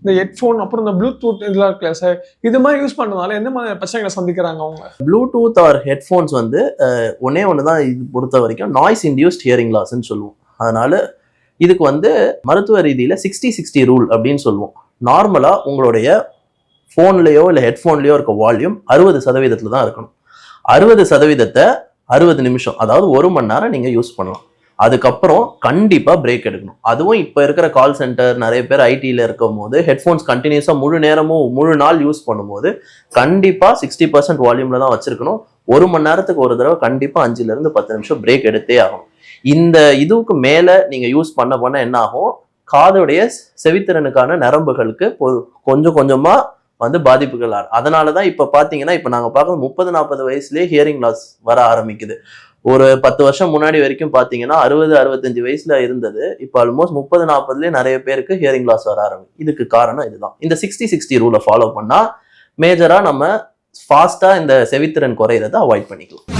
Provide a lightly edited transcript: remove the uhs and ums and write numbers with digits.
இந்த ஹெட்ஃபோன் அப்புறம் இந்த ப்ளூடூத் இதெல்லாம் இருக்குல்ல சார், இது மாதிரி யூஸ் பண்றதுனால எந்த மாதிரி பிரச்சனைகளை சந்திக்கிறாங்க அவங்க? ப்ளூடூத் ஆர் ஹெட்ஃபோன்ஸ் வந்து ஒன்னே ஒன்று தான் இது பொறுத்த வரைக்கும் நாய்ஸ் இன்டியூஸ்ட் ஹியரிங் லாஸ்ன்னு சொல்லுவோம். அதனால இதுக்கு வந்து மருத்துவ ரீதியில் 60-60 ரூல் அப்படின்னு சொல்லுவோம். நார்மலாக உங்களுடைய ஃபோன்லேயோ இல்லை ஹெட்ஃபோன்லேயோ இருக்க வால்யூம் 60% தான் இருக்கணும். 60% 60 நிமிஷம், அதாவது 1 மணி நேரம் நீங்கள் யூஸ் பண்ணலாம். அதுக்கப்புறம் கண்டிப்பாக பிரேக் எடுக்கணும். அதுவும் இப்போ இருக்கிற கால் சென்டர் நிறைய பேர் ஐடியில் இருக்கும் போது ஹெட்ஃபோன்ஸ் கண்டினியூஸாக முழு நாள் யூஸ் பண்ணும்போது கண்டிப்பாக 60% வால்யூமில் தான் வச்சிருக்கணும். 1 மணி நேரத்துக்கு ஒரு தடவை கண்டிப்பாக 5லேருந்து 10 நிமிஷம் பிரேக் எடுத்தே ஆகும். இந்த இதுக்கு மேலே நீங்கள் யூஸ் பண்ண என்ன ஆகும், காதுடைய செவித்திறனுக்கான நரம்புகளுக்கு கொஞ்சம் கொஞ்சமாக வந்து பாதிப்புகள் ஆகும். அதனால தான் இப்போ பார்த்தீங்கன்னா இப்போ நாங்கள் பார்க்குறது 30-40 வயசுலேயே ஹியரிங் லாஸ் வர ஆரம்பிக்குது. ஒரு 10 வருஷம் முன்னாடி வரைக்கும் பார்த்தீங்கன்னா 60-65 வயசுல இருந்தது. இப்போ ஆல்மோஸ்ட் 30-40லேயே நிறைய பேருக்கு ஹியரிங் லாஸ் வர ஆரம்பிக்கும். இதுக்கு காரணம் இதுதான். இந்த 60-60 ரூலை ஃபாலோ பண்ணால் மேஜராக நம்ம ஃபாஸ்ட்டாக இந்த செவித்திறன் குறையிறதை அவாய்ட் பண்ணிக்கலாம்.